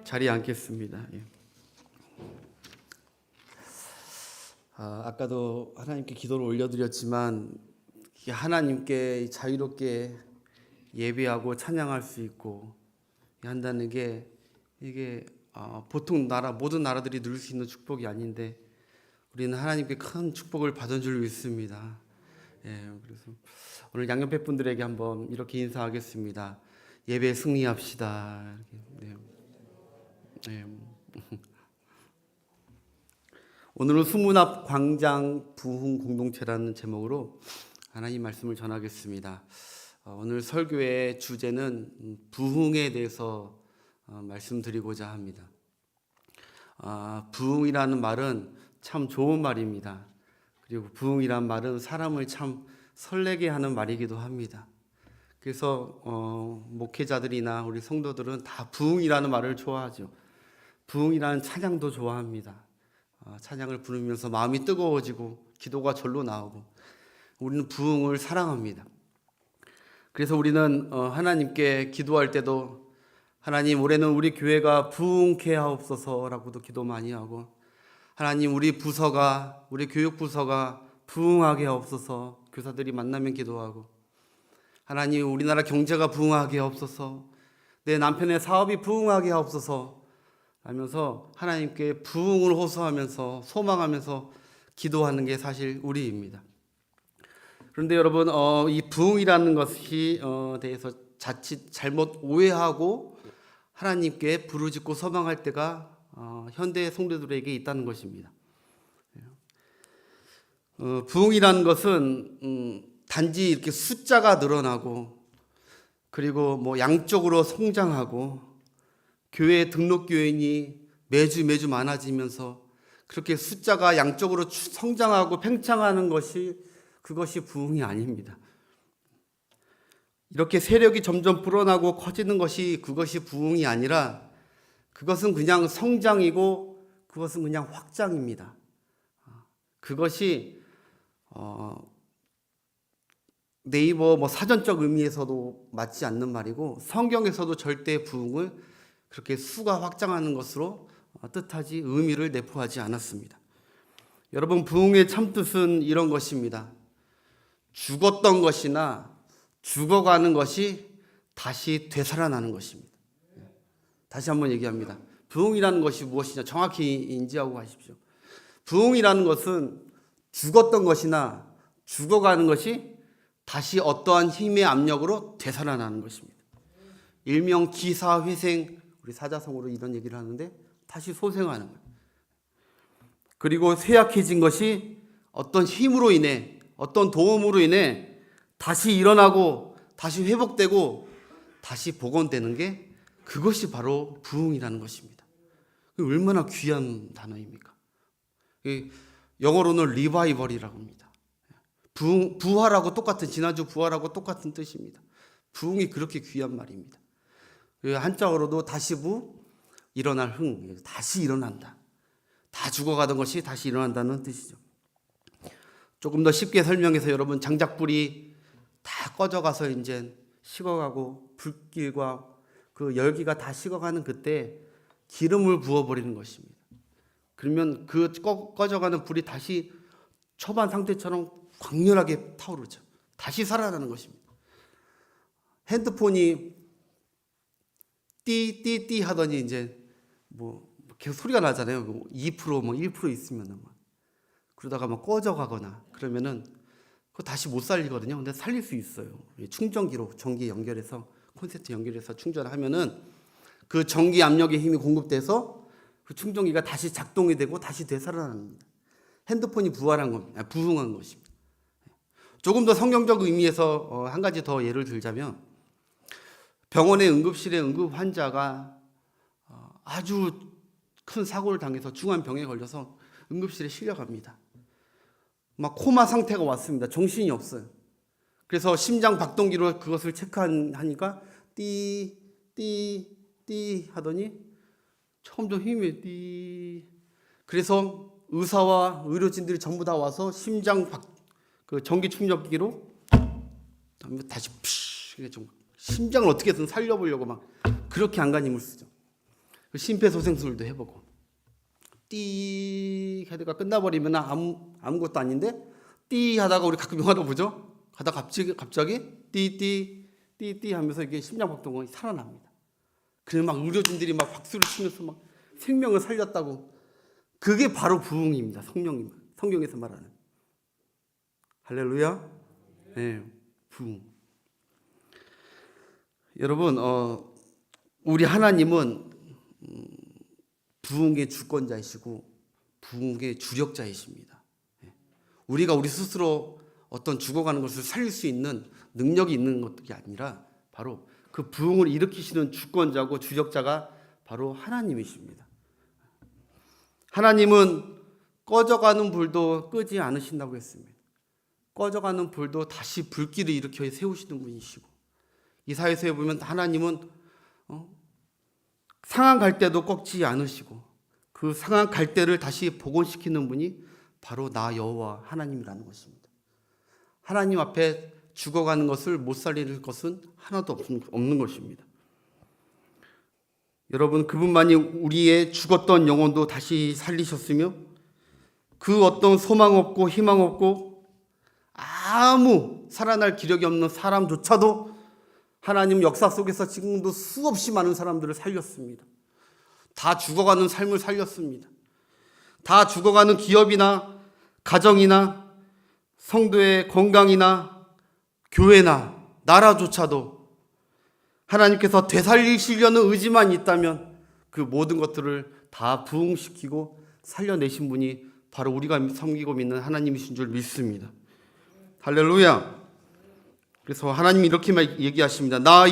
자리에 앉겠습니다. 예. 아까도 하나님께 기도를 올려드렸지만 하나님께 자유롭게 예배하고 찬양할 수 있고 한다는 게 이게 보통 모든 나라들이 누릴 수 있는 축복이 아닌데 우리는 하나님께 큰 축복을 받은 줄 믿습니다. 예, 그래서 오늘 양옆에 분들에게 한번 이렇게 인사하겠습니다. 예배 승리합시다. 네. 네. 오늘은 수문 앞 광장 부흥 공동체라는 제목으로 하나님 말씀을 전하겠습니다. 오늘 설교의 주제는 부흥에 대해서 말씀드리고자 합니다. 부흥이라는 말은 참 좋은 말입니다. 그리고 부흥이란 말은 사람을 참 설레게 하는 말이기도 합니다. 그래서 목회자들이나 우리 성도들은 다 부흥이라는 말을 좋아하죠. 부흥이라는 찬양도 좋아합니다. 찬양을 부르면서 마음이 뜨거워지고 기도가 절로 나오고 우리는 부흥을 사랑합니다. 그래서 우리는 하나님께 기도할 때도 하나님 올해는 우리 교회가 부흥케 하옵소서라고도 기도 많이 하고 하나님 우리 부서가 우리 교육부서가 부흥하게 하옵소서 교사들이 만나면 기도하고 하나님 우리나라 경제가 부흥하게 하옵소서 내 남편의 사업이 부흥하게 하옵소서 하면서 하나님께 부흥을 호소하면서 소망하면서 기도하는 게 사실 우리입니다. 그런데 여러분 이 부흥이라는 것이 대해서 자칫 잘못 오해하고 하나님께 부르짖고 소망할 때가 현대 성도들에게 있다는 것입니다. 부흥이라는 것은 단지 이렇게 숫자가 늘어나고 그리고 뭐 양쪽으로 성장하고 교회 등록교인이 매주 많아지면서 그렇게 숫자가 양쪽으로 성장하고 팽창하는 것이 그것이 부흥이 아닙니다. 이렇게 세력이 점점 불어나고 커지는 것이 그것이 부흥이 아니라 그것은 그냥 성장이고 그것은 그냥 확장입니다. 그것이 네이버 사전적 의미에서도 맞지 않는 말이고 성경에서도 절대 부흥을 그렇게 수가 확장하는 것으로 뜻하지 의미를 내포하지 않았습니다. 여러분 부흥의 참뜻은 이런 것입니다. 죽었던 것이나 죽어가는 것이 다시 되살아나는 것입니다. 다시 한번 얘기합니다. 부흥이라는 것이 무엇이냐 정확히 인지하고 가십시오. 부흥이라는 것은 죽었던 것이나 죽어가는 것이 다시 어떠한 힘의 압력으로 되살아나는 것입니다. 일명 기사회생 우리 사자성어로 이런 얘기를 하는데 다시 소생하는 거예요. 그리고 쇠약해진 것이 어떤 힘으로 인해 어떤 도움으로 인해 다시 일어나고 다시 회복되고 다시 복원되는 게 그것이 바로 부흥이라는 것입니다. 얼마나 귀한 단어입니까? 영어로는 리바이벌이라고 합니다. 부활하고 똑같은 지난주 부활하고 똑같은 뜻입니다. 부흥이 그렇게 귀한 말입니다. 한자어로도 다시부 일어날 흥 다시 일어난다. 다 죽어가던 것이 다시 일어난다는 뜻이죠. 조금 더 쉽게 설명해서 여러분 장작불이 다 꺼져가서 이제 식어가고 불길과 그 열기가 다 식어가는 그때 기름을 부어버리는 것입니다. 그러면 그 꺼져가는 불이 다시 초반 상태처럼 광렬하게 타오르죠. 다시 살아나는 것입니다. 핸드폰이 띠 하더니 이제 계속 소리가 나잖아요. 2% 1% 있으면은 그러다가 꺼져가거나 그러면은 그거 다시 못 살리거든요. 근데 살릴 수 있어요. 충전기로 전기 연결해서 콘센트 연결해서 충전하면은 그 전기 압력의 힘이 공급돼서 그 충전기가 다시 작동이 되고 다시 되살아납니다. 핸드폰이 부흥한 것입니다. 조금 더 성경적 의미에서 한 가지 더 예를 들자면 병원의 응급실에 응급 환자가 아주 큰 사고를 당해서 중한 병에 걸려서 응급실에 실려갑니다. 코마 상태가 왔습니다. 정신이 없어요. 그래서 심장 박동기로 그것을 체크하니까 띠 하더니 점점 힘이 띠. 그래서 의사와 의료진들이 전부 다 와서 그 전기 충격기로 다시 심장을 어떻게든 살려보려고 그렇게 안간힘을 쓰죠. 심폐소생술도 해보고 띠 하다가 끝나버리면 아무것도 아닌데 띠 하다가 우리 가끔 영화도 보죠. 가다가 갑자기 띠 하면서 이게 심장박동이 살아납니다. 그래 막 의료진들이 막 박수를 치면서 막 생명을 살렸다고. 그게 바로 부흥입니다. 성경에서 말하는. 할렐루야. 네, 부흥. 여러분, 우리 하나님은 부흥의 주권자이시고 부흥의 주력자이십니다. 우리가 우리 스스로 어떤 죽어가는 것을 살릴 수 있는 능력이 있는 것이 아니라 바로 그 부흥을 일으키시는 주권자고 주력자가 바로 하나님이십니다. 하나님은 꺼져가는 불도 끄지 않으신다고 했습니다. 꺼져가는 불도 다시 불길을 일으켜 세우시는 분이시고, 이사야서에 보면 하나님은 상한 갈대도 꺾지 않으시고 그 상한 갈대를 다시 복원시키는 분이 바로 나 여호와 하나님이라는 것입니다. 하나님 앞에 죽어가는 것을 못 살리는 것은 하나도 없는 것입니다. 여러분, 그분만이 우리의 죽었던 영혼도 다시 살리셨으며 그 어떤 소망 없고 희망 없고 아무 살아날 기력이 없는 사람조차도 하나님 역사 속에서 지금도 수없이 많은 사람들을 살렸습니다. 다 죽어가는 삶을 살렸습니다. 다 죽어가는 기업이나 가정이나 성도의 건강이나 교회나 나라조차도 하나님께서 되살리시려는 의지만 있다면 그 모든 것들을 다 부흥시키고 살려내신 분이 바로 우리가 섬기고 믿는 하나님이신 줄 믿습니다. 할렐루야. 그래서 하나님이 이렇게 얘기하십니다. 나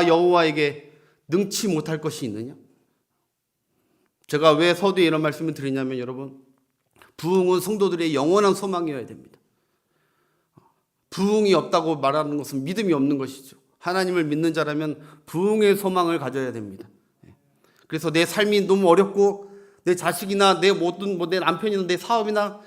여호와에게 능치 못할 것이 있느냐? 제가 왜 서두에 이런 말씀을 드리냐면, 여러분, 부흥은 성도들의 영원한 소망이어야 됩니다. 부흥이 없다고 말하는 것은 믿음이 없는 것이죠. 하나님을 믿는 자라면 부흥의 소망을 가져야 됩니다. 그래서 내 삶이 너무 어렵고 내 자식이나 내 모든 내 남편이나 내 사업이나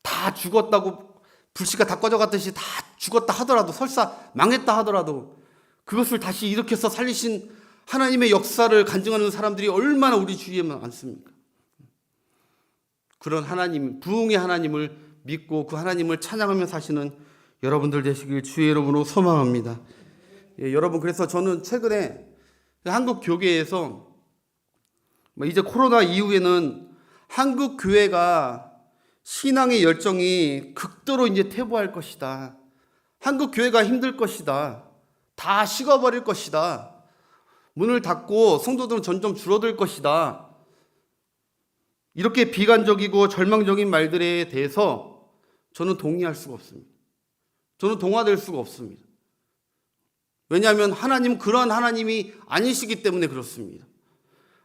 다 죽었다고, 불씨가 다 꺼져갔듯이 다 죽었다 하더라도, 설사 망했다 하더라도 그것을 다시 일으켜서 살리신 하나님의 역사를 간증하는 사람들이 얼마나 우리 주위에 많습니까? 그런 하나님, 부흥의 하나님을 믿고 그 하나님을 찬양하며 사시는 여러분들 되시길 주의 이름으로 소망합니다. 여러분, 그래서 저는 최근에 한국 교계에서 이제 코로나 이후에는 한국 교회가 신앙의 열정이 극도로 이제 퇴보할 것이다. 한국 교회가 힘들 것이다. 다 식어버릴 것이다. 문을 닫고 성도들은 점점 줄어들 것이다. 이렇게 비관적이고 절망적인 말들에 대해서 저는 동의할 수가 없습니다. 저는 동화될 수가 없습니다. 왜냐하면 하나님은 그러한 하나님이 아니시기 때문에 그렇습니다.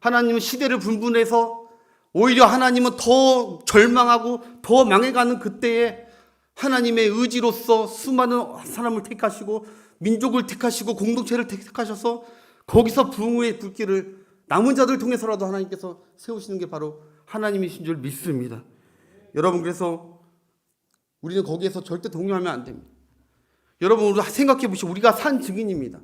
하나님은 시대를 분분해서 오히려 하나님은 더 절망하고 더 망해가는 그때에 하나님의 의지로서 수많은 사람을 택하시고 민족을 택하시고 공동체를 택하셔서 거기서 부흥의 불길을 남은 자들 통해서라도 하나님께서 세우시는 게 바로 하나님이신 줄 믿습니다. 여러분, 그래서 우리는 거기에서 절대 동요하면 안 됩니다. 여러분, 우리 생각해 보시고, 우리가 산 증인입니다.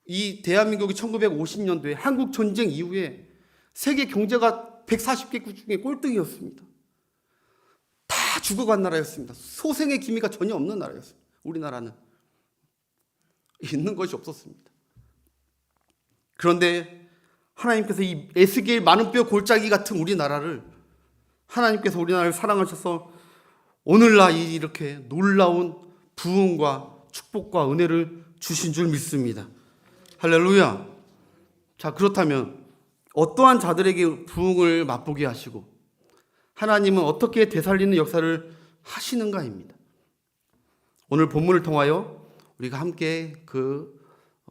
이 대한민국이 1950년도에 한국 전쟁 이후에 세계 경제가 140개국 중에 꼴등이었습니다. 다 죽어간 나라였습니다. 소생의 기미가 전혀 없는 나라였습니다. 우리나라는 있는 것이 없었습니다. 그런데 하나님께서 이 에스겔 많은 뼈 골짜기 같은 우리나라를, 하나님께서 우리나라를 사랑하셔서 오늘날 이렇게 놀라운 부흥과 축복과 은혜를 주신 줄 믿습니다. 할렐루야. 자, 그렇다면 어떠한 자들에게 부흥을 맛보게 하시고 하나님은 어떻게 되살리는 역사를 하시는가입니다. 오늘 본문을 통하여 우리가 함께 그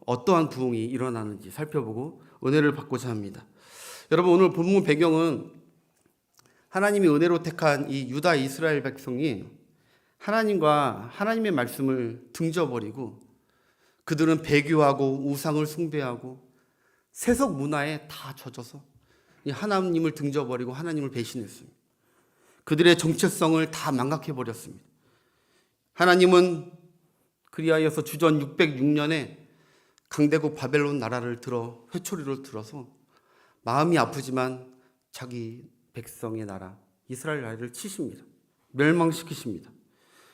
어떠한 부흥이 일어나는지 살펴보고 은혜를 받고자 합니다. 여러분, 오늘 본문 배경은 하나님이 은혜로 택한 이 유다 이스라엘 백성이 하나님과 하나님의 말씀을 등져버리고 그들은 배교하고 우상을 숭배하고 세속 문화에 다 젖어서 하나님을 등져버리고 하나님을 배신했습니다. 그들의 정체성을 다 망각해버렸습니다. 하나님은 그리하여서 주전 606년에 강대국 바벨론 나라를 들어 회초리를 들어서 마음이 아프지만 자기 백성의 나라 이스라엘 나라를 치십니다. 멸망시키십니다.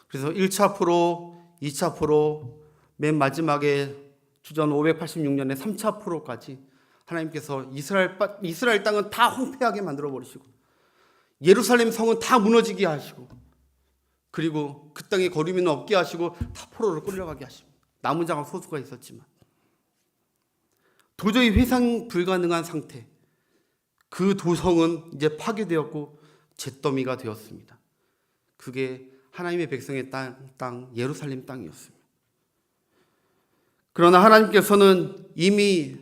그래서 1차 포로, 2차 포로, 맨 마지막에 주전 586년에 3차 포로까지 하나님께서 이스라엘 땅은 다 황폐하게 만들어 버리시고 예루살렘 성은 다 무너지게 하시고 그리고 그 땅에 거류민은 없게 하시고 다 포로로 끌려가게 하십니다. 남은 자가 소수가 있었지만 도저히 회상 불가능한 상태. 그 도성은 이제 파괴되었고 잿더미가 되었습니다. 그게 하나님의 백성의 땅 예루살렘 땅이었습니다. 그러나 하나님께서는 이미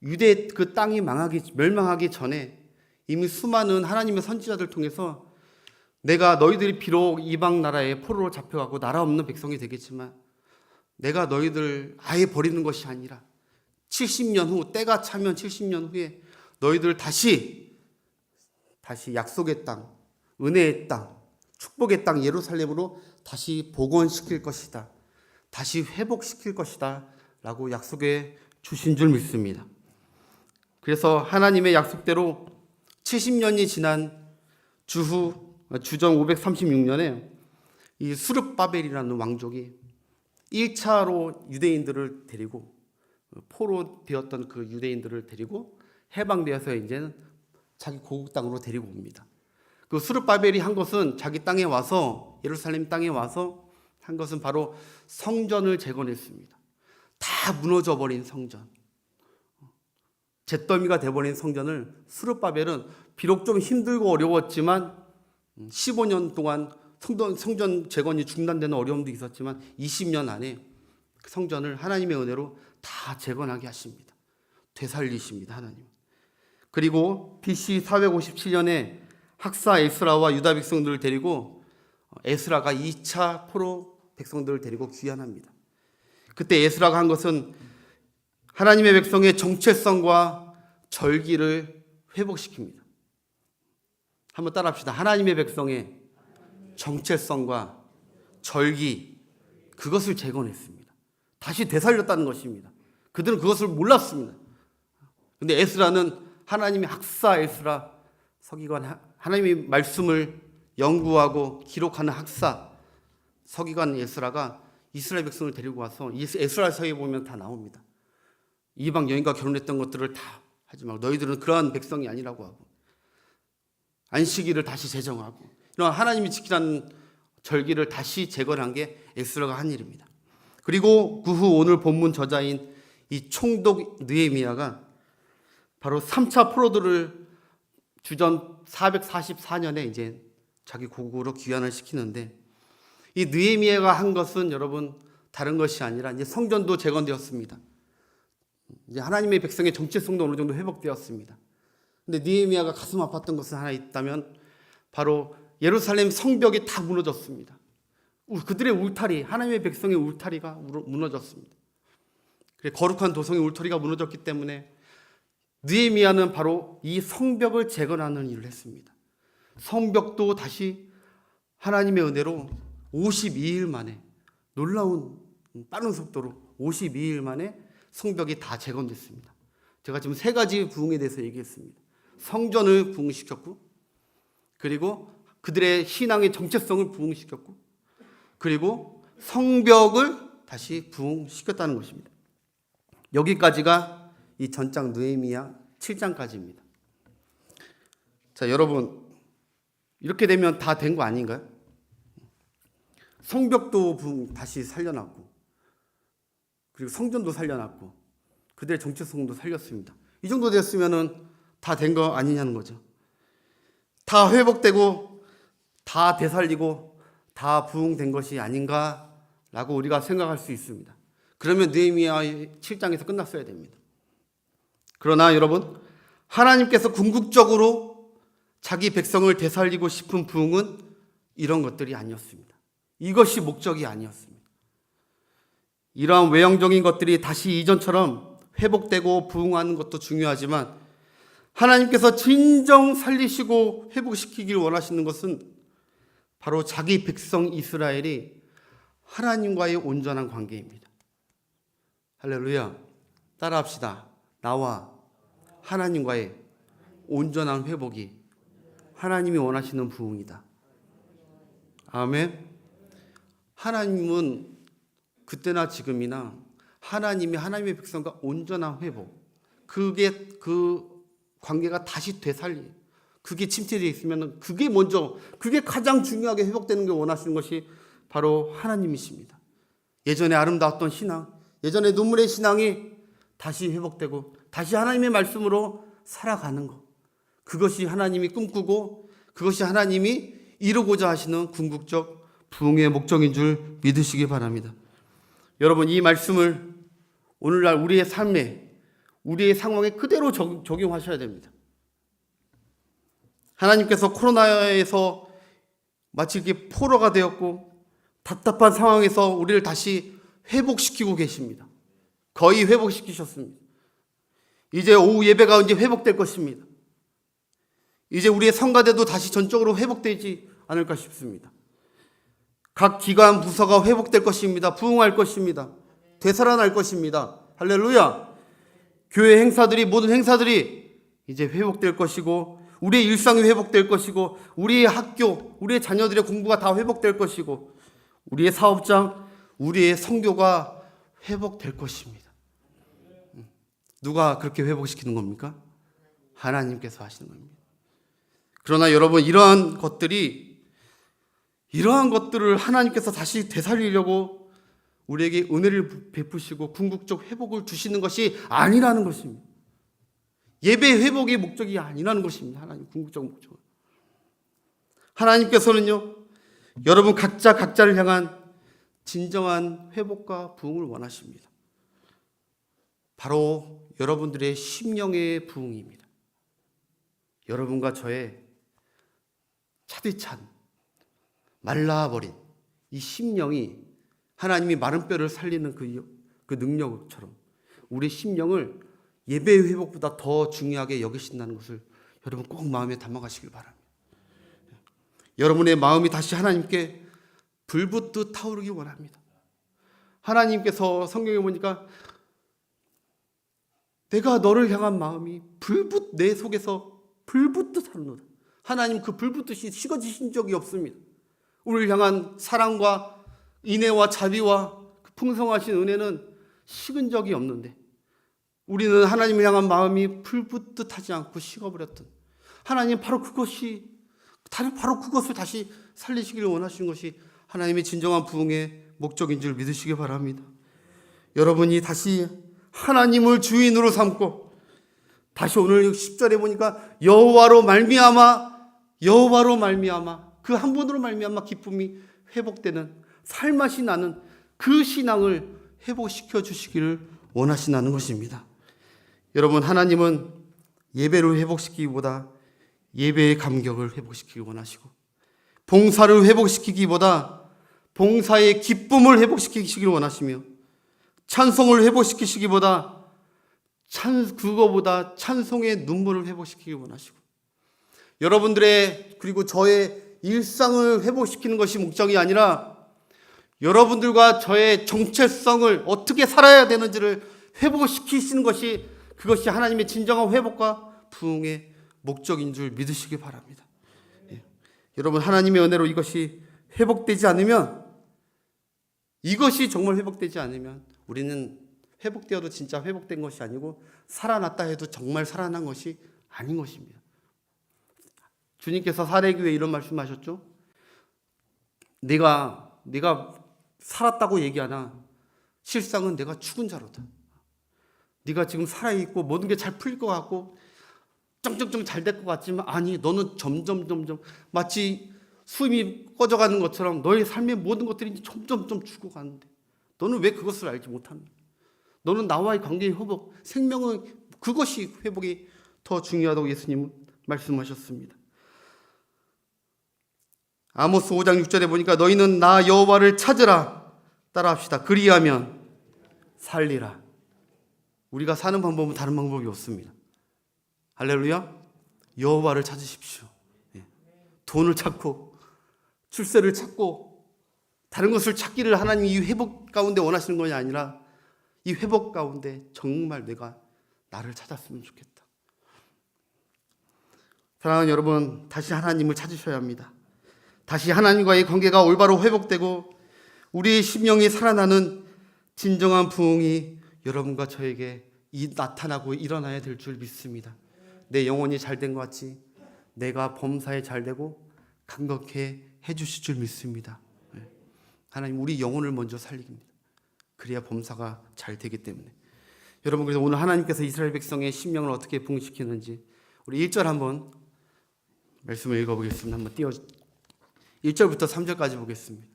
유대 그 땅이 멸망하기 전에 이미 수많은 하나님의 선지자들 통해서 내가 너희들이 비록 이방 나라에 포로로 잡혀가고 나라 없는 백성이 되겠지만 내가 너희들 아예 버리는 것이 아니라 70년 후 때가 차면 70년 후에 너희들 다시 약속의 땅, 은혜의 땅, 축복의 땅 예루살렘으로 다시 복원시킬 것이다. 다시 회복시킬 것이다. 라고 약속해 주신 줄 믿습니다. 그래서 하나님의 약속대로 70년이 지난 주전 536년에 이 수르바벨이라는 왕족이 1차로 유대인들을 데리고 포로 되었던 그 유대인들을 데리고 해방되어서 이제는 자기 고국 땅으로 데리고 옵니다. 그 수르바벨이 한 것은 자기 땅에 와서 예루살렘 땅에 와서 한 것은 바로 성전을 재건했습니다. 다 무너져 버린 성전, 잿더미가 돼버린 성전을 수르바벨은 비록 좀 힘들고 어려웠지만 15년 동안 성전 재건이 중단되는 어려움도 있었지만 20년 안에 그 성전을 하나님의 은혜로 다 재건하게 하십니다. 되살리십니다. 하나님. 그리고 BC 457년에 학사 에스라와 유다 백성들을 데리고 에스라가 2차 포로 백성들을 데리고 귀환합니다. 그때 에스라가 한 것은 하나님의 백성의 정체성과 절기를 회복시킵니다. 한번 따라합시다. 하나님의 백성의 정체성과 절기, 그것을 재건했습니다. 다시 되살렸다는 것입니다. 그들은 그것을 몰랐습니다. 그런데 에스라는 하나님의 학사 에스라, 서기관, 하나님의 말씀을 연구하고 기록하는 학사 서기관 에스라가 이스라엘 백성을 데리고 와서 에스라서에 보면 다 나옵니다. 이방 여인과 결혼했던 것들을 다 하지 말고 너희들은 그러한 백성이 아니라고 하고 안식일을 다시 제정하고 이런 하나님이 지키라는 절기를 다시 재건한 게 에스라가 한 일입니다. 그리고 그 후 오늘 본문 저자인 이 총독 느헤미야가 바로 3차 포로들을 주전 444년에 이제 자기 고국으로 귀환을 시키는데 이 느헤미야가 한 것은 여러분 다른 것이 아니라 이제 성전도 재건되었습니다. 이제 하나님의 백성의 정체성도 어느 정도 회복되었습니다. 근데 느헤미야가 가슴 아팠던 것은 하나 있다면 바로 예루살렘 성벽이 다 무너졌습니다. 그들의 울타리, 하나님의 백성의 울타리가 무너졌습니다. 거룩한 도성의 울타리가 무너졌기 때문에 느헤미야는 바로 이 성벽을 재건하는 일을 했습니다. 성벽도 다시 하나님의 은혜로 52일 만에 놀라운 빠른 속도로 52일 만에 성벽이 다 재건됐습니다. 제가 지금 세 가지 부흥에 대해서 얘기했습니다. 성전을 부흥시켰고 그리고 그들의 신앙의 정체성을 부흥시켰고 그리고 성벽을 다시 부흥시켰다는 것입니다. 여기까지가 이 전장 느헤미야 7장까지입니다. 자, 여러분 이렇게 되면 다 된 거 아닌가요? 성벽도 다시 살려놨고 그리고 성전도 살려놨고 그들의 정체성도 살렸습니다. 이 정도 됐으면 다 된 거 아니냐는 거죠. 다 회복되고 다 되살리고 다 부흥된 것이 아닌가라고 우리가 생각할 수 있습니다. 그러면 느헤미야 7장에서 끝났어야 됩니다. 그러나 여러분 하나님께서 궁극적으로 자기 백성을 되살리고 싶은 부흥은 이런 것들이 아니었습니다. 이것이 목적이 아니었습니다. 이러한 외형적인 것들이 다시 이전처럼 회복되고 부흥하는 것도 중요하지만 하나님께서 진정 살리시고 회복시키길 원하시는 것은 바로 자기 백성 이스라엘이 하나님과의 온전한 관계입니다. 할렐루야. 따라합시다. 나와 하나님과의 온전한 회복이 하나님이 원하시는 부흥이다. 아멘. 하나님은 그때나 지금이나 하나님의 백성과 온전한 회복, 그게 그 관계가 다시 되살리, 그게 침체되어 있으면 그게 먼저, 그게 가장 중요하게 회복되는 게 원하시는 것이 바로 하나님이십니다. 예전에 아름다웠던 신앙, 예전에 눈물의 신앙이 다시 회복되고 다시 하나님의 말씀으로 살아가는 것, 그것이 하나님이 꿈꾸고 그것이 하나님이 이루고자 하시는 궁극적 부흥의 목적인 줄 믿으시기 바랍니다. 여러분, 이 말씀을 오늘날 우리의 삶에, 우리의 상황에 그대로 적용하셔야 됩니다. 하나님께서 코로나에서 마치 이렇게 포로가 되었고 답답한 상황에서 우리를 다시 회복시키고 계십니다. 거의 회복시키셨습니다. 이제 오후 예배가 이제 회복될 것입니다. 이제 우리의 성가대도 다시 전적으로 회복되지 않을까 싶습니다. 각 기관 부서가 회복될 것입니다. 부흥할 것입니다. 되살아날 것입니다. 할렐루야. 교회 행사들이, 모든 행사들이 이제 회복될 것이고, 우리의 일상이 회복될 것이고, 우리의 학교, 우리의 자녀들의 공부가 다 회복될 것이고, 우리의 사업장, 우리의 선교가 회복될 것입니다. 누가 그렇게 회복시키는 겁니까? 하나님께서 하시는 겁니다. 그러나 여러분, 이러한 것들을 하나님께서 다시 되살리려고 우리에게 은혜를 베푸시고 궁극적 회복을 주시는 것이 아니라는 것입니다. 예배 회복의 목적이 아니라는 것입니다. 하나님 궁극적 목적. 하나님께서는요, 여러분 각자를 향한 진정한 회복과 부흥을 원하십니다. 바로 여러분들의 심령의 부흥입니다. 여러분과 저의 차디찬 말라버린 이 심령이 하나님이 마른 뼈를 살리는 그 능력처럼 우리 심령을 예배의 회복보다 더 중요하게 여기신다는 것을 여러분 꼭 마음에 담아가시길 바랍니다. 여러분의 마음이 다시 하나님께 불붙듯 타오르기 원합니다. 하나님께서 성경에 보니까 내가 너를 향한 마음이 내 속에서 불붙듯 하는도다. 하나님 그 불붙듯이 식어지신 적이 없습니다. 우리를 향한 사랑과 인애와 자비와 그 풍성하신 은혜는 식은 적이 없는데, 우리는 하나님을 향한 마음이 불붙듯 하지 않고 식어버렸던, 하나님 바로 그것을 다시 살리시기를 원하시는 것이 하나님의 진정한 부흥의 목적인 줄 믿으시기 바랍니다. 여러분이 다시 하나님을 주인으로 삼고, 다시 오늘 10절에 보니까 여호와로 말미암아 그 한 분으로 말미암아 기쁨이 회복되는 살맛이 나는 그 신앙을 회복시켜 주시기를 원하시는 것입니다. 여러분, 하나님은 예배를 회복시키기보다 예배의 감격을 회복시키기 원하시고, 봉사를 회복시키기보다 봉사의 기쁨을 회복시키시기를 원하시며, 찬송을 회복시키시기보다 그거보다 찬송의 눈물을 회복시키기 원하시고, 여러분들의 그리고 저의 일상을 회복시키는 것이 목적이 아니라 여러분들과 저의 정체성을 어떻게 살아야 되는지를 회복시키시는 것이, 그것이 하나님의 진정한 회복과 부흥의 목적인 줄 믿으시기 바랍니다. 여러분, 하나님의 은혜로 이것이 정말 회복되지 않으면 우리는 회복되어도 진짜 회복된 것이 아니고 살아났다 해도 정말 살아난 것이 아닌 것입니다. 주님께서 사례교회에 이런 말씀하셨죠. 내가 살았다고 얘기하나 실상은 내가 죽은 자로다. 네가 지금 살아있고 모든 게 잘 풀릴 것 같고 쩡쩡쩡 잘 될 것 같지만, 아니, 너는 점점 마치 숨이 꺼져가는 것처럼 너의 삶의 모든 것들이 점점 죽어가는데 너는 왜 그것을 알지 못하는가? 너는 나와의 관계의 회복, 생명은 그것이 회복이 더 중요하다고 예수님은 말씀하셨습니다. 아모스 5장 6절에 보니까 너희는 나 여호와를 찾으라. 따라합시다. 그리하면 살리라. 우리가 사는 방법은 다른 방법이 없습니다. 할렐루야. 여호와를 찾으십시오. 돈을 찾고 출세를 찾고 다른 것을 찾기를 하나님이 이 회복 가운데 원하시는 것이 아니라 이 회복 가운데 정말 내가 나를 찾았으면 좋겠다. 사랑하는 여러분, 다시 하나님을 찾으셔야 합니다. 다시 하나님과의 관계가 올바로 회복되고 우리의 심령이 살아나는 진정한 부흥이 여러분과 저에게 나타나고 일어나야 될 줄 믿습니다. 내 영혼이 잘된 것 같이 내가 범사에 잘되고 강건케 해주실 줄 믿습니다. 하나님, 우리 영혼을 먼저 살립니다. 그래야 범사가 잘 되기 때문에. 여러분, 그래서 오늘 하나님께서 이스라엘 백성의 심령을 어떻게 부흥시키는지 우리 1절 한번 말씀을 읽어보겠습니다. 한번 1절부터 3절까지 보겠습니다.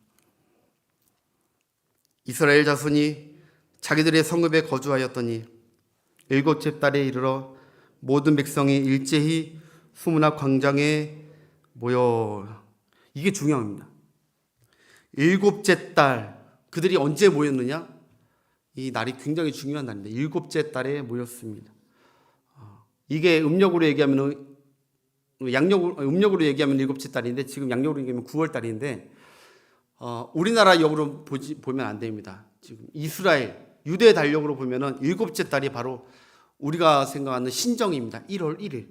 이스라엘 자손이 자기들의 성읍에 거주하였더니 일곱째 달에 이르러 모든 백성이 일제히 수문학 광장에 모여. 이게 중요합니다. 일곱째 달, 그들이 언제 모였느냐? 이 날이 굉장히 중요한 날입니다. 일곱째 달에 모였습니다. 이게 음력으로 얘기하면 음력으로 얘기하면 일곱째 달인데 지금 양력으로 얘기하면 9월 달인데 우리나라 역으로 보면 안 됩니다. 지금 이스라엘 유대 달력으로 보면은 일곱째 달이 바로 우리가 생각하는 신정입니다. 1월 1일.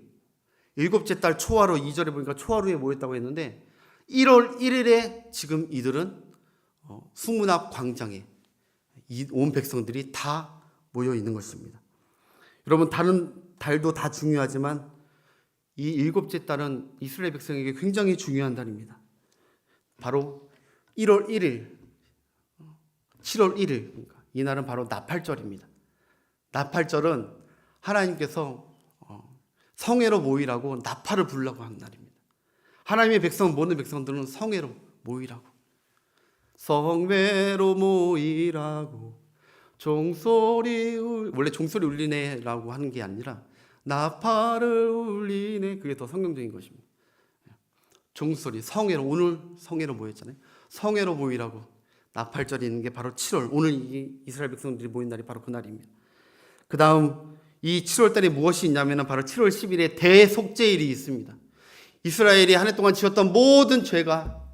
일곱째 달 초하루, 2절에 보니까 초하루에 모였다고 했는데 1월 1일에 지금 이들은 수문 앞 광장에 온 백성들이 다 모여 있는 것입니다. 여러분, 다른 달도 다 중요하지만 이 일곱째 달은 이스라엘 백성에게 굉장히 중요한 달입니다. 바로 1월 1일, 7월 1일, 그러니까 이 날은 바로 나팔절입니다. 나팔절은 하나님께서 성회로 모이라고 나팔을 부르라고 하는 날입니다. 하나님의 백성, 모든 백성들은 성회로 모이라고, 성회로 모이라고 종소리 원래 종소리 울리네라고 하는 게 아니라 나팔을 울리네, 그게 더 성경적인 것입니다. 종소리, 성회로, 오늘 성회로 모였잖아요. 성회로 모이라고 나팔절이 있는 게 바로 7월, 오늘 이 이스라엘 백성들이 모인 날이 바로 그 날입니다. 그 다음 이 7월 달에 무엇이 있냐면 바로 7월 10일에 대속죄일이 있습니다. 이스라엘이 한 해 동안 지었던 모든 죄가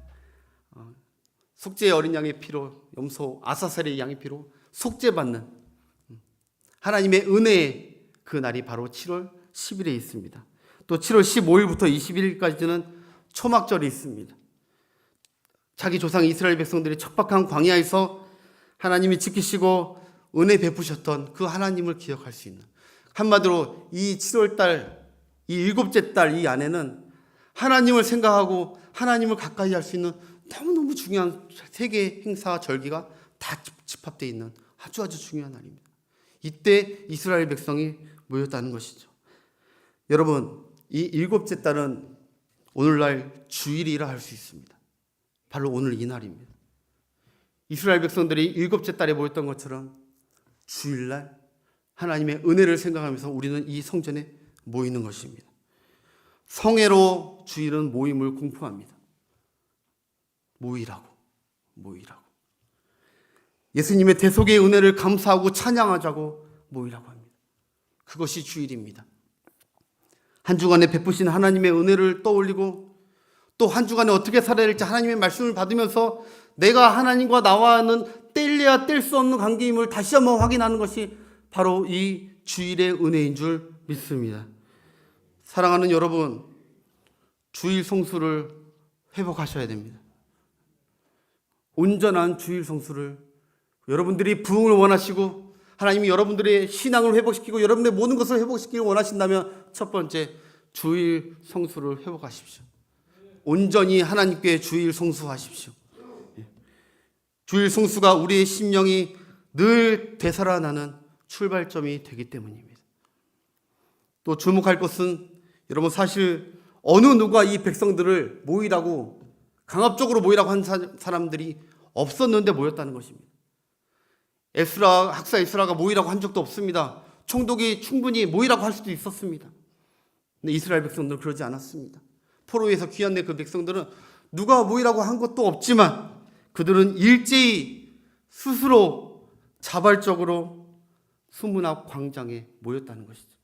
속죄의 어린 양의 피로, 염소 아사셀의 양의 피로 속죄받는 하나님의 은혜의 그 날이 바로 7월 10일에 있습니다. 또 7월 15일부터 21일까지는 초막절이 있습니다. 자기 조상 이스라엘 백성들이 척박한 광야에서 하나님이 지키시고 은혜 베푸셨던 그 하나님을 기억할 수 있는, 한마디로 이 7월달, 이 일곱째 달 이 안에는 하나님을 생각하고 하나님을 가까이 할 수 있는 너무너무 중요한 세 개의 행사, 절기가 다 집합되어 있는 아주 중요한 날입니다. 이때 이스라엘 백성이 모였다는 것이죠. 여러분, 이 일곱째 달은 오늘날 주일이라 할 수 있습니다. 바로 오늘 이 날입니다. 이스라엘 백성들이 일곱째 달에 모였던 것처럼 주일날 하나님의 은혜를 생각하면서 우리는 이 성전에 모이는 것입니다. 성회로 주일은 모임을 공포합니다. 모이라고. 예수님의 대속의 은혜를 감사하고 찬양하자고 모이라고 합니다. 그것이 주일입니다. 한 주간에 베푸신 하나님의 은혜를 떠올리고 또 한 주간에 어떻게 살아야 할지 하나님의 말씀을 받으면서 내가 하나님과 나와는 뗄래야 뗄 수 없는 관계임을 다시 한번 확인하는 것이 바로 이 주일의 은혜인 줄 믿습니다. 사랑하는 여러분, 주일 성수를 회복하셔야 됩니다. 온전한 주일 성수를, 여러분들이 부흥을 원하시고 하나님이 여러분들의 신앙을 회복시키고 여러분들의 모든 것을 회복시키길 원하신다면 첫 번째, 주일 성수를 회복하십시오. 온전히 하나님께 주일 성수하십시오. 주일 성수가 우리의 심령이 늘 되살아나는 출발점이 되기 때문입니다. 또 주목할 것은, 여러분, 사실 어느 누가 이 백성들을 모이라고, 강압적으로 모이라고 한 사람들이 없었는데 모였다는 것입니다. 학사 에스라가 모이라고 한 적도 없습니다. 총독이 충분히 모이라고 할 수도 있었습니다. 근데 이스라엘 백성들은 그러지 않았습니다. 포로에서 귀환된 그 백성들은 누가 모이라고 한 것도 없지만 그들은 일제히 스스로 자발적으로 수문 앞 광장에 모였다는 것이죠.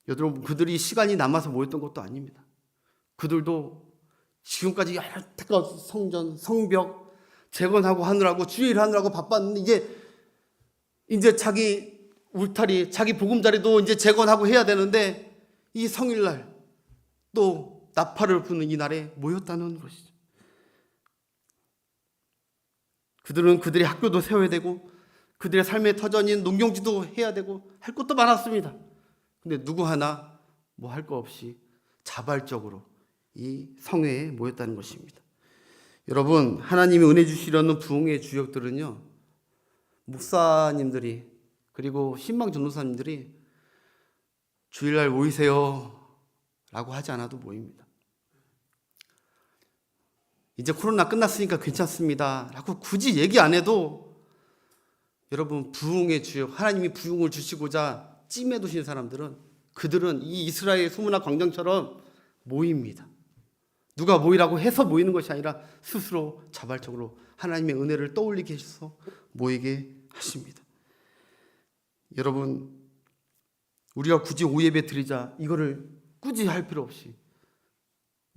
여러분, 그들이 시간이 남아서 모였던 것도 아닙니다. 그들도 지금까지 여태껏 성전, 성벽 재건하고 하느라고 주일 하느라고 바빴는데 이제 자기 울타리, 자기 보금자리도 이제 재건하고 해야 되는데 이 성일날 또 나팔을 부는 이 날에 모였다는 것이죠. 그들은 그들의 학교도 세워야 되고 그들의 삶의 터전인 농경지도 해야 되고 할 것도 많았습니다. 근데 누구 하나 뭐 할 거 없이 자발적으로 이 성회에 모였다는 것입니다. 여러분, 하나님이 은혜 주시려는 부흥의 주역들은요, 목사님들이 그리고 신방 전도사님들이 주일날 모이세요 라고 하지 않아도 모입니다. 이제 코로나 끝났으니까 괜찮습니다 라고 굳이 얘기 안 해도 여러분, 부흥의 주역, 하나님이 부흥을 주시고자 찜해 두신 사람들은 그들은 이 이스라엘 소문화 광장처럼 모입니다. 누가 모이라고 해서 모이는 것이 아니라 스스로 자발적으로 하나님의 은혜를 떠올리게 해서 모이게 하십니다. 여러분, 우리가 굳이 오예배 드리자 이거를 굳이 할 필요 없이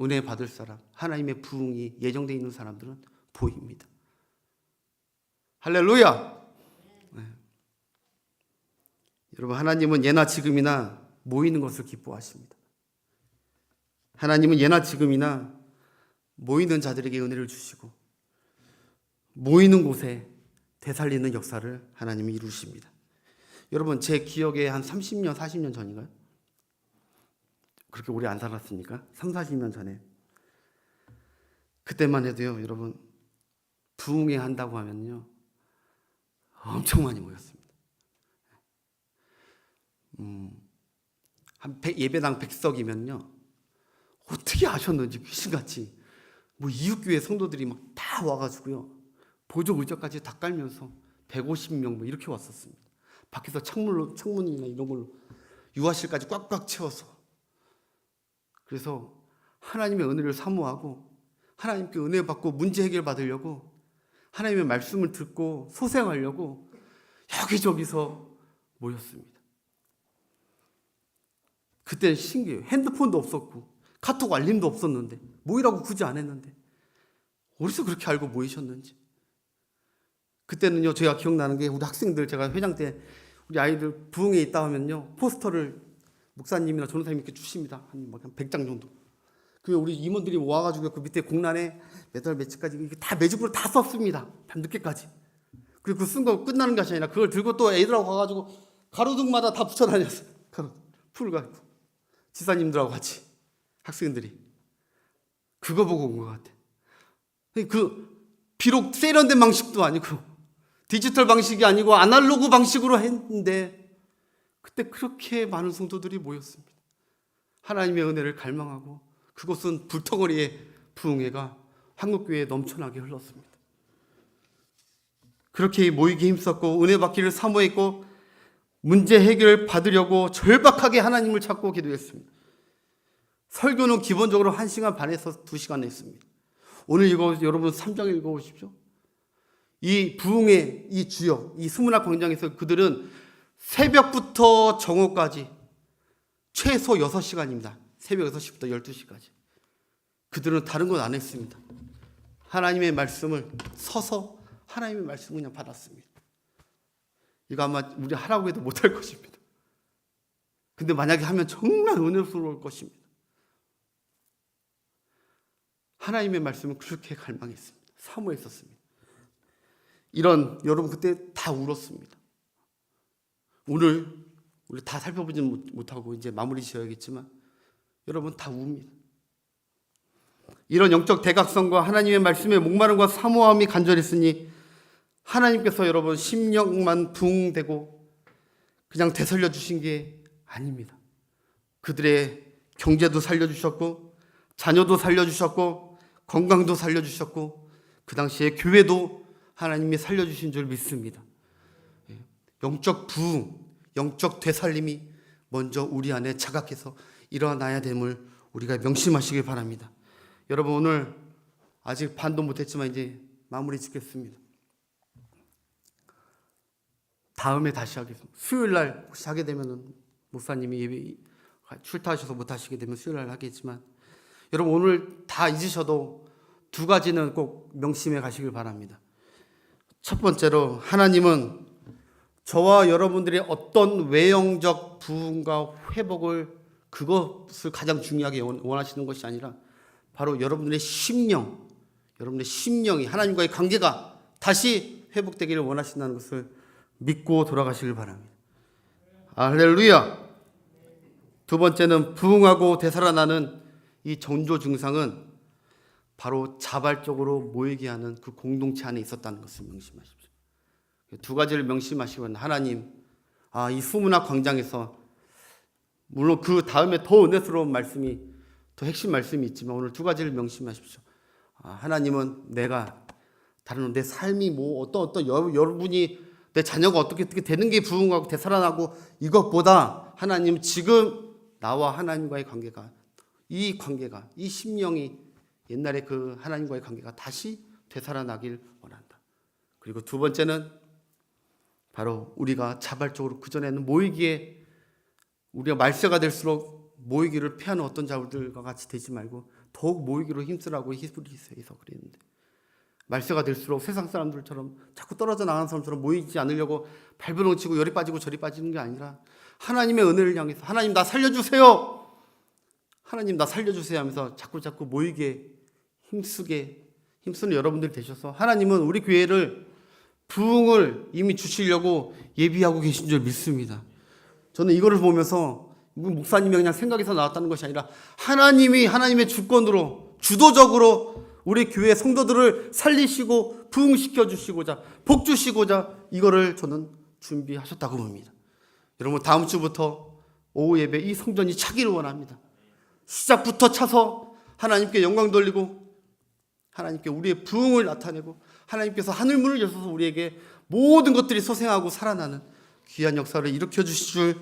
은혜 받을 사람, 하나님의 부흥이 예정되어 있는 사람들은 보입니다. 할렐루야! 네. 여러분, 하나님은 예나 지금이나 모이는 것을 기뻐하십니다. 하나님은 예나 지금이나 모이는 자들에게 은혜를 주시고 모이는 곳에 되살리는 역사를 하나님이 이루십니다. 여러분, 제 기억에 한 30년, 40년 전인가요? 그렇게 오래 안 살았으니까 3, 40년 전에 그때만 해도요, 여러분, 부흥회 한다고 하면요 엄청 많이 모였습니다. 한 예배당 100석이면요 어떻게 아셨는지 귀신같이 뭐 이웃교회 성도들이 막 다 와가지고요 보조 의자까지 다 깔면서 150명 뭐 이렇게 왔었습니다. 밖에서 창문이나 이런 걸로 유아실까지 꽉꽉 채워서. 그래서 하나님의 은혜를 사모하고 하나님께 은혜 받고 문제 해결 받으려고 하나님의 말씀을 듣고 소생하려고 여기저기서 모였습니다. 그때는 신기해요. 핸드폰도 없었고 카톡 알림도 없었는데 모이라고 굳이 안 했는데 어디서 그렇게 알고 모이셨는지. 그때는요, 제가 기억나는 게 우리 학생들, 제가 회장 때 우리 아이들 부흥에 있다 하면요 포스터를 목사님이나 전도사님이 이렇게 주십니다. 한 100장 정도. 그 우리 임원들이 와가지고 그 밑에 공란에 몇 월 며칠까지 이렇게 다 매직으로 다 썼습니다. 밤늦게까지. 그리고 그 쓴 거 끝나는 것이 아니라 그걸 들고 또 애들하고 가가지고 가로등마다 다 붙여다녔어요. 풀 가지고 지사님들하고 같이 학생들이 그거 보고 온 것 같아. 비록 세련된 방식도 아니고 디지털 방식이 아니고 아날로그 방식으로 했는데 그때 그렇게 많은 성도들이 모였습니다. 하나님의 은혜를 갈망하고 그곳은 불터거리의 부흥회가 한국교회에 넘쳐나게 흘렀습니다. 그렇게 모이기 힘썼고 은혜 받기를 사모했고 문제 해결을 받으려고 절박하게 하나님을 찾고 기도했습니다. 설교는 기본적으로 1시간 반에서 2시간 했습니다. 오늘 여러분 3장 읽어보십시오. 이 부흥의 이 주역, 이 스무나 광장에서 그들은 새벽부터 정오까지 최소 6시간입니다. 새벽 6시부터 12시까지. 그들은 다른 건 안 했습니다. 하나님의 말씀을 서서 하나님의 말씀을 그냥 받았습니다. 이거 아마 우리 하라고 해도 못할 것입니다. 근데 만약에 하면 정말 은혜스러울 것입니다. 하나님의 말씀을 그렇게 갈망했습니다. 사모했었습니다. 여러분 그때 다 울었습니다. 오늘 우리 다 살펴보지는 못하고 이제 마무리 지어야겠지만 여러분 다 웁니다. 이런 영적 대각성과 하나님의 말씀의 목마름과 사모함이 간절했으니 하나님께서 여러분 심령만 부흥되고 그냥 되살려 주신 게 아닙니다. 그들의 경제도 살려주셨고 자녀도 살려주셨고 건강도 살려주셨고 그 당시에 교회도 하나님이 살려주신 줄 믿습니다. 영적 부흥, 영적 되살림이 먼저 우리 안에 자각해서 일어나야 됨을 우리가 명심하시길 바랍니다. 여러분 오늘 아직 반도 못했지만 이제 마무리 짓겠습니다. 다음에 다시 하겠습니다. 수요일날 혹시 하게 되면 목사님이 예배 출타하셔서 못하시게 되면 수요일날 하겠지만 여러분 오늘 다 잊으셔도 2가지는 꼭 명심해 가시길 바랍니다. 첫 번째로 하나님은 저와 여러분들의 어떤 외형적 부흥과 회복을 그것을 가장 중요하게 원하시는 것이 아니라 바로 여러분들의 심령, 여러분의 심령이 하나님과의 관계가 다시 회복되기를 원하신다는 것을 믿고 돌아가시길 바랍니다. 할렐루야. 두 번째는 부흥하고 되살아나는 이 전조 증상은 바로 자발적으로 모이게 하는 그 공동체 안에 있었다는 것을 명심하십시오. 두 가지를 명심하시면 하나님, 이 수문학 광장에서 물론 그 다음에 더 은혜스러운 말씀이 더 핵심 말씀이 있지만 오늘 두 가지를 명심하십시오. 하나님은 내가 다른 내 삶이 뭐 어떤 여러분이 내 자녀가 어떻게 되는 게 부흥하고 되살아나고 이것보다 하나님 지금 나와 하나님과의 관계가 이 심령이 옛날에 그 하나님과의 관계가 다시 되살아나길 원한다. 그리고 두 번째는 바로 우리가 자발적으로 그전에는 모이기에 우리가 말세가 될수록 모이기를 피하는 어떤 자들과 같이 되지 말고 더욱 모이기로 힘쓰라고 히브리서에서 그랬는데 말세가 될수록 세상 사람들처럼 자꾸 떨어져 나가는 사람처럼 모이지 않으려고 발버둥 치고 열이 빠지고 저리 빠지는 게 아니라 하나님의 은혜를 향해서 하나님 나 살려주세요. 하나님 나 살려주세요 하면서 자꾸 모이게 힘쓰는 여러분들이 되셔서 하나님은 우리 교회를 부흥을 이미 주시려고 예비하고 계신 줄 믿습니다. 저는 이거를 보면서 목사님이 그냥 생각에서 나왔다는 것이 아니라 하나님이 하나님의 주권으로 주도적으로 우리 교회 성도들을 살리시고 부흥시켜 주시고자 복 주시고자 이거를 저는 준비하셨다고 봅니다. 여러분 다음 주부터 오후 예배 이 성전이 차기를 원합니다. 시작부터 차서 하나님께 영광 돌리고 하나님께 우리의 부흥을 나타내고 하나님께서 하늘문을 여셔서 우리에게 모든 것들이 소생하고 살아나는 귀한 역사를 일으켜 주실 줄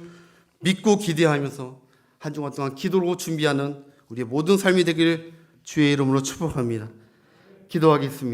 믿고 기대하면서 한 주간 동안 기도로 준비하는 우리의 모든 삶이 되길 주의 이름으로 축복합니다. 기도하겠습니다.